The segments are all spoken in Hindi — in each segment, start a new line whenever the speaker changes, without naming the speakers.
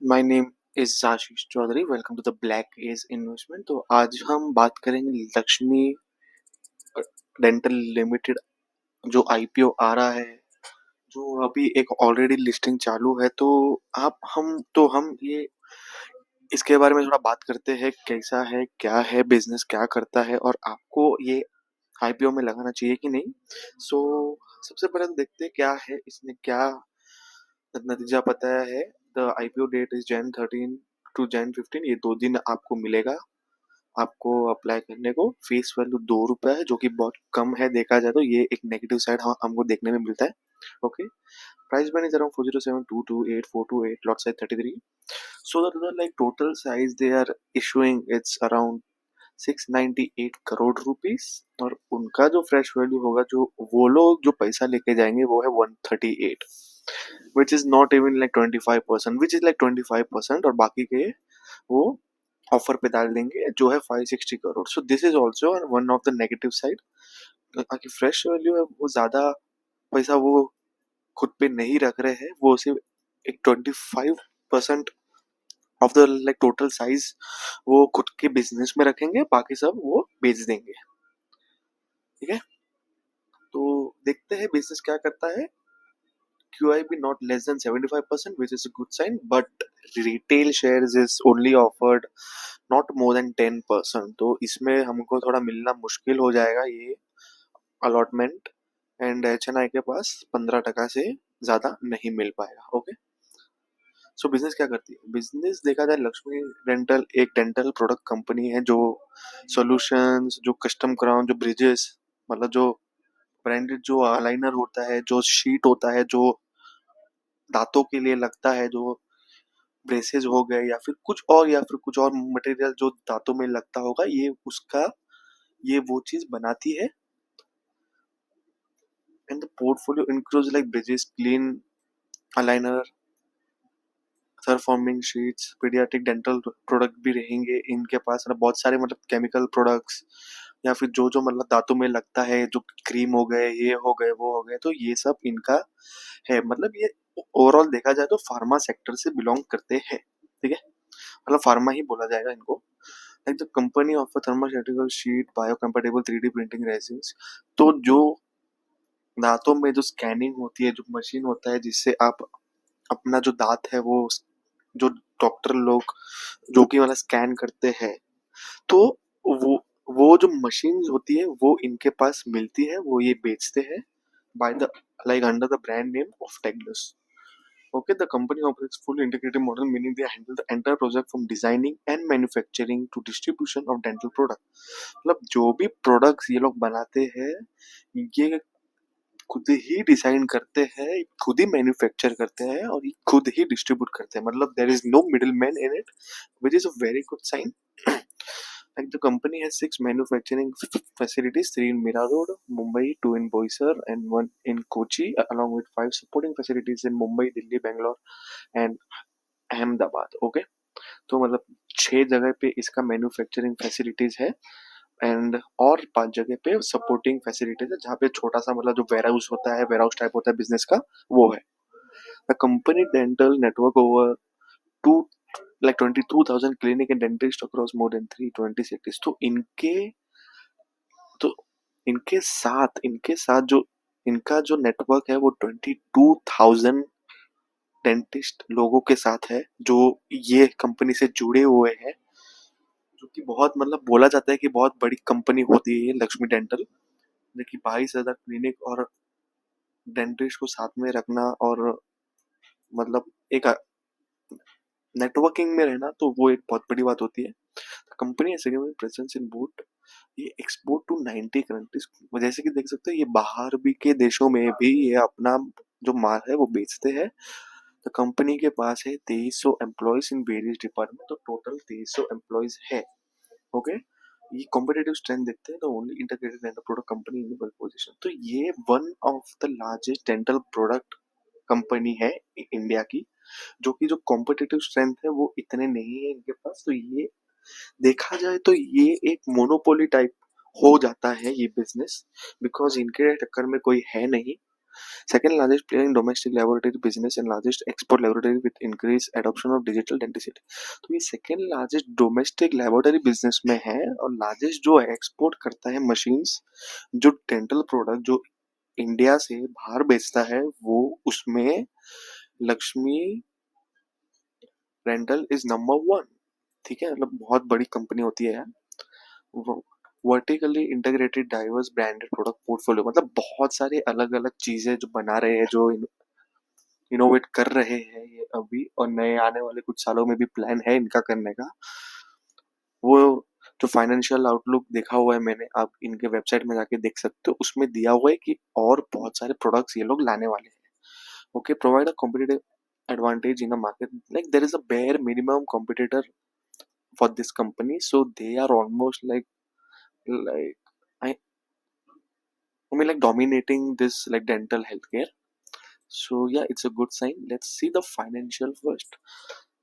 My name is Ashish Chaudhary. Welcome to the black edge investment. तो आज हम बात करेंगे लक्ष्मी डेंटल लिमिटेड जो आईपीओ आ रहा है, जो अभी एक ऑलरेडी लिस्टिंग चालू है। तो हम ये इसके बारे में थोड़ा बात करते हैं, कैसा है, क्या है बिजनेस, क्या करता है और आपको ये आईपीओ में लगाना चाहिए कि नहीं। सो सबसे पहले तो देखते हैं क्या है इसने, क्या नतीजा बताया है। The IPO date is Jan 13 to Jan 15। ये 2 दिन आपको मिलेगा आपको अप्लाई करने को। फेस वैल्यू 2 रुपए है, जो कि बहुत कम है देखा जाए तो। ये एक नेगेटिव साइड हमको देखने में मिलता है। Okay. Price band is around 407228428, lot size 33। So the like total size they are issuing it's around 698 crore rupees. और उनका जो फ्रेश वैल्यू होगा, जो वो लोग जो पैसा लेके जाएंगे, वो है 138, which is not even like 25%, which is like 25%। और बाकी के वो ऑफर पे डाल देंगे, जो है 560 crore. So this is also one of the negative side. बाकी फ्रेश वैल्यू है, वो ज्यादा पैसा वो खुद पे नहीं रख रहे हैं। वो सिर्फ एक 25% of the like total size वो खुद के बिजनेस में रखेंगे, बाकी सब वो बेच देंगे। ठीक है। तो देखते हैं बिजनेस क्या करता है। QIP not less than 75%, which is a good sign, but retail shares is only offered not more than 10%। तो इसमें हमको थोड़ा मिलना मुश्किल हो जाएगा ये अलॉटमेंट। एंड HNI के पास 15% से ज्यादा नहीं मिल पाएगा। ओके। सो बिजनेस क्या करती है? बिजनेस देखा जाए, लक्ष्मी डेंटल एक डेंटल प्रोडक्ट कंपनी है, जो सॉल्यूशंस, जो कस्टम क्राउन, जो ब्रिजेस, मतलब जो ब्रांडेड जो अलाइनर होता है, जो शीट होता है, जो दांतों के लिए लगता है, जो ब्रेसेस हो गए या फिर कुछ और मटेरियल जो दांतों में लगता होगा, ये वो चीज बनाती है। And the portfolio includes like bridges, clean aligner, forming sheets, paediatric dental product भी रहेंगे इनके पास। मतलब बहुत सारे, मतलब केमिकल प्रोडक्ट्स, या फिर जो जो मतलब दांतों में लगता है, जो क्रीम हो गए, ये हो गए, वो हो गए, तो ये सब इनका है। मतलब ये ओवरऑल देखा जाए तो फार्मा सेक्टर से बिलोंग करते हैं। ठीक है। मतलब फार्मा ही बोला जाएगा इनको। Like the company of thermaceutical sheet, biocompatible 3D printing resins. तो जो दांतों में जो स्कैनिंग होती है, जो मशीन होता है जिससे आप अपना जो दांत है वो, जो डॉक्टर लोग जो कि मतलब स्कैन करते हैं, तो वो वो जो मशीन होती है वो इनके पास मिलती है, वो ये बेचते हैं by the like under the brand name of Teglas. Okay, the company operates fully integrated model, meaning they handle the entire project from designing and manufacturing to distribution of dental product। मतलब जो भी प्रोडक्ट्स ये लोग बनाते हैं, ये खुद ही डिजाइन करते हैं, खुद ही मैन्युफैक्चर करते हैं और ये खुद ही डिस्ट्रीब्यूट करते हैं। मतलब there is no middle man in it, which is a very good sign। Like the company has 6 manufacturing facilities, 3 in Mira Road, Mumbai, 2 in Boisar, and 1 in Kochi, along with 5 supporting facilities in Mumbai, Delhi, Bangalore, and Ahmedabad. Okay. तो मतलब 6 जगह पे इसका मैन्युफैक्चरिंग फैसिलिटीज है। एंड और 5 जगह पे सपोर्टिंग फैसिलिटीज है, जहाँ पे छोटा सा मतलब जो वेयर हाउस होता है, वेयर हाउस टाइप होता है बिजनेस का, वो है। The company dental network over to like 22,000 clinic and dentist across more than 320 cities. तो इनके साथ जो इनका जो नेटवर्क है वो 22,000 डेंटिस्ट लोगों के साथ है, जो ये कंपनी से जुड़े हुए हैं। जो कि बहुत मतलब बोला जाता है कि बहुत बड़ी कंपनी होती है ये लक्ष्मी डेंटल। देखिए 22,000 क्लिनिक और डेंटिस्ट को साथ में रखना, और मतलब एक नेटवर्किंग में रहना, तो वो एक बहुत बड़ी बात होती है। कंपनी है प्रेजेंस इन बोट, ये एक्सपोर्ट टू 90 कंट्रीज। जैसे कि देख सकते हो, ये बाहर भी के देशों में भी ये अपना जो माल है वो बेचते हैं। तो कंपनी के पास है 2300 एम्प्लॉयज इन वेरियस डिपार्टमेंट। तो टोटल 2300 एम्प्लॉयज है। ओके। ये कॉम्पिटेटिव स्ट्रेंथ देखते हैं तो only integrated dental product company in well position. तो ये one of the largest dental product company है इंडिया की, जो कि जो कॉम्पिटेटिव स्ट्रेंथ है वो इतने नहीं है इनके पास। तो ये देखा जाए तो ये एक मोनोपोली टाइप हो जाता है ये बिजनेस, बिकॉज इनके टक्कर में कोई है नहीं। Second largest player in domestic laboratory business and largest export laboratory with increased adoption of digital dentistry. तो ये second largest domestic laboratory business में है और लार्जेस्ट जो एक्सपोर्ट करता है मशीन्स, जो डेंटल प्रोडक्ट जो इंडिया से बाहर बेचता है, वो उसमें Lakshmi rental is number one. ठीक है, मतलब बहुत बड़ी कंपनी होती है यार। Vertically integrated diverse branded product portfolio, मतलब बहुत सारे अलग अलग चीजें जो बना रहे हैं, जो इनोवेट कर रहे हैं ये अभी, और नए आने वाले कुछ सालों में भी प्लान है इनका करने का। वो जो फाइनेंशियल आउटलुक देखा हुआ है मैंने, आप इनके वेबसाइट में जाके देख सकते हो, उसमें दिया हुआ है कि और बहुत सारे प्रोडक्ट्स ये लोग लाने वाले हैं। Okay, provide a competitive advantage in a market, like there is a bare minimum competitor for this company, so they are almost like I I mean like dominating this like dental healthcare. So yeah, it's a good sign. Let's see the financial first.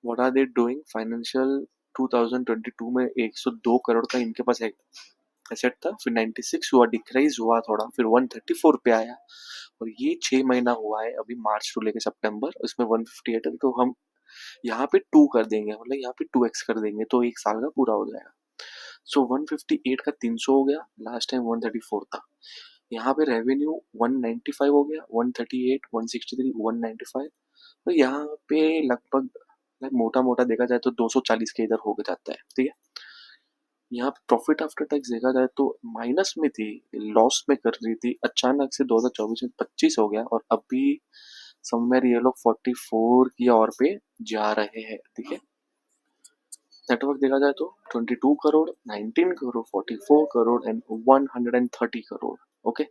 What are they doing? Financial 2022 में 102 करोड़ का इनके पास एसेट था, फिर 96 हुआ, डिक्राइज हुआ थोड़ा, फिर 134 पे आया, और ये 6 महीना हुआ है अभी, मार्च टू लेके सितंबर, इसमें 158 है। तो हम यहाँ पे 2 कर देंगे, मतलब यहाँ पे 2x कर देंगे, तो एक साल का पूरा हो जाएगा। सो 158 का 300 हो गया, लास्ट टाइम 134 था। यहाँ पे रेवेन्यू 195 हो गया, 138, 163, 195, तो यहाँ पे लगभग मोटा मोटा देखा जाए तो 240 के इधर हो जाता है। ठीक है, यहाँ पे प्रॉफिट आफ्टर टैक्स देखा जाए तो माइनस में थी, लॉस में कर रही थी, अचानक से 2024 में 25 हो गया, और अभी समवेयर ये लोग 44 की ओर पे जा रहे हैं। ठीक है, नेटवर्क देखा जाए तो 22 करोड़, 19 करोड़, 44 करोड़ एंड 130 करोड़। ओके,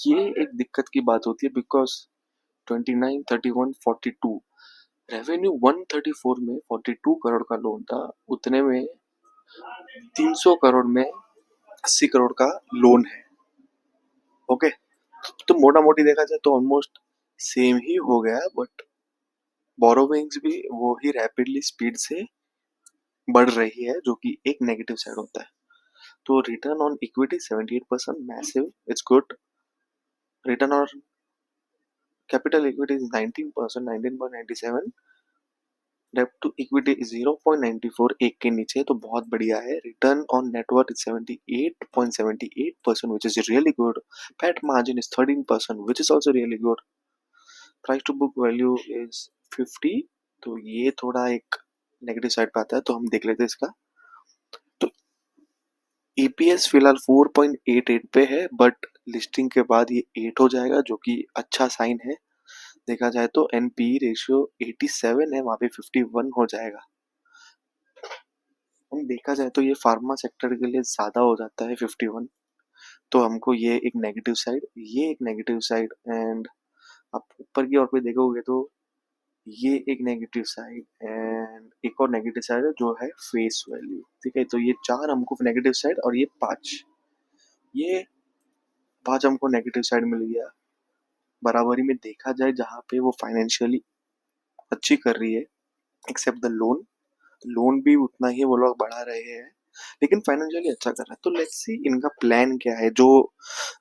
ये एक दिक्कत की बात होती है, बिकॉज 29, 31, 42 रेवेन्यू 134 में 42 करोड़ का लोन था, उतने में 300 करोड़ में 80 करोड़ का लोन है। ओके, तो मोटा मोटी देखा जाए तो ऑलमोस्ट सेम ही हो गया, बट बोरोविंग्स भी वो ही रैपिडली स्पीड से बढ़ रही है, जो कि एक नेगेटिव साइड होता है। तो return on equity 78%, massive, it's good. Return on capital equity is 19%, 19.97। डेब्ट टू इक्विटी 0.94, एक के नीचे, तो बहुत बढ़िया है। Return on net worth is 78.78%, which is really good. PAT margin is 13%, which is also really good. Price to book value is 50, तो ये थोड़ा एक नेगेटिव साइड पे आता है, तो हम देख लेते हैं इसका। तो ईपीएस फिलहाल 4.88 पे है, बट लिस्टिंग के बाद ये 8 हो जाएगा, जो कि अच्छा साइन है। देखा जाए तो एनपी रेशियो 87 है, वहां पे 51 हो जाएगा। हम देखा जाए तो ये फार्मा सेक्टर के लिए ज्यादा हो जाता है 51, तो हमको ये एक नेगेटिव साइड, ये एक नेगेटिव साइड, एंड आप ऊपर की ओर पे देखोगे तो ये एक नेगेटिव साइड एंड एक और नेगेटिव साइड है जो है फेस वैल्यू। ठीक है, तो ये 4 हमको नेगेटिव साइड, और ये 5 हमको नेगेटिव साइड मिल गया। बराबरी में देखा जाए जहाँ पे वो फाइनेंशियली अच्छी कर रही है, एक्सेप्ट द लोन, लोन भी उतना ही वो लोग बढ़ा रहे हैं, लेकिन फाइनेंशियली अच्छा कर रहा है। तो लेट्स सी इनका प्लान क्या है, जो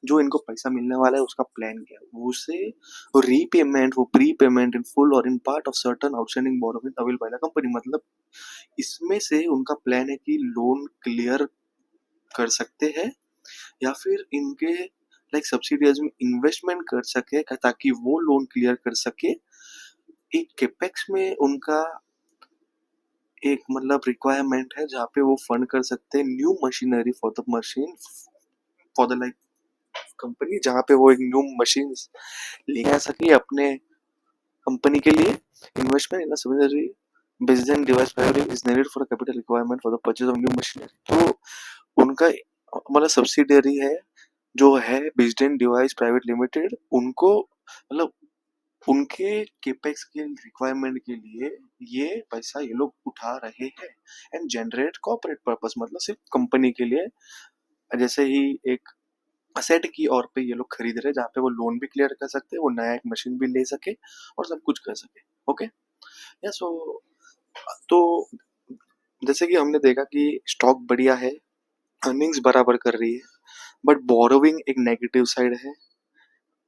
जो इनको पैसा मिलने वाला है उसका प्लान क्या है, वो से रीपेमेंट, वो प्री पेमेंट इन फुल और in part of certain outstanding borrowing avail by the company, मतलब इसमें से उनका प्लान है कि लोन क्लियर कर सकते हैं, या फिर इनके लाइक सब्सिडियर्स में इन्वेस्टमेंट कर सके ताकि वो लोन क्लियर कर सके। एक केपेक्स में उनका एक मतलब रिक्वायरमेंट है जहाँ पे वो फंड कर सकते हैं new machinery for the machine, for the like company, जहाँ पे वो एक न्यू मशीन ले आ सके अपने कंपनी के लिए। Investment in subsidiary business device private is needed for capital requirement for the purchase of new machinery. तो उनका मतलब सब्सिडरी है जो है बिजनेस डिवाइस प्राइवेट लिमिटेड, उनको मतलब उनके केपेक्स के रिक्वायरमेंट के लिए ये पैसा ये लोग उठा रहे हैं, एंड जनरेट कॉर्पोरेट पर्पस, मतलब सिर्फ कंपनी के लिए, जैसे ही एक असेट की और पे ये लोग खरीद रहे हैं, जहाँ पे वो लोन भी क्लियर कर सकते हैं, वो नया एक मशीन भी ले सके और सब कुछ कर सके। ओके, या सो तो जैसे कि हमने देखा कि स्टॉक बढ़िया है, अर्निंग्स बराबर कर रही है, बट बोरोविंग एक नेगेटिव साइड है।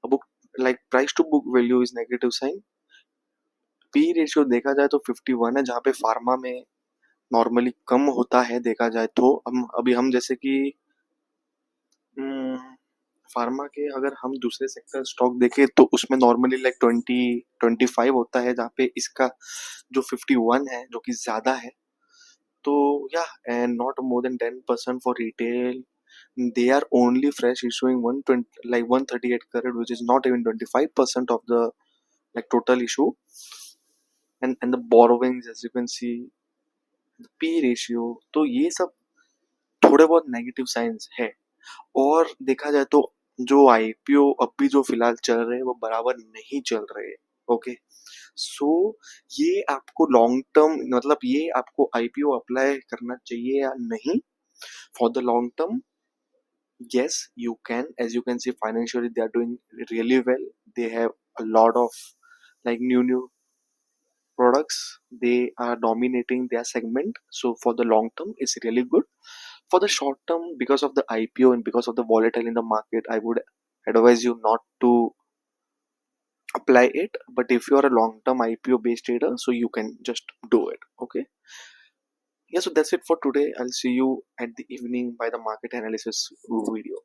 अब like price to book value is negative sign. P ratio देखा जाए तो 51 है, जहाँ पे फार्मा में नॉर्मली कम होता है देखा जाए तो। हम जैसे कि फार्मा के अगर हम दूसरे सेक्टर स्टॉक देखें तो उसमें नॉर्मली लाइक 25 होता है, जहाँ पे इसका जो 51 है जो कि ज्यादा है। तो या and not more than 10% for retail, they are only fresh issuing 120 like 138 crore, which is not even 25% of the like total issue. And the borrowings, as you can see, the p ratio, तो ये सब थोड़े बहुत नेगेटिव साइंस है। और देखा जाए तो जो आईपीओ अभी जो फिलहाल चल रहे हैं वो बराबर नहीं चल रहे। ओके, सो ये आपको लॉन्ग टर्म मतलब ये आपको आईपीओ अप्लाई करना चाहिए या नहीं for the long term? Yes, you can. As you can see, financially they are doing really well. They have a lot of like new products. They are dominating their segment. So for the long term, it's really good. For the short term, because of the IPO and because of the volatile in the market, I would advise you not to apply it. But if you are a long term IPO based trader, so you can just do it. Okay. Yeah. So that's it for today. I'll see you at the evening by the market analysis video.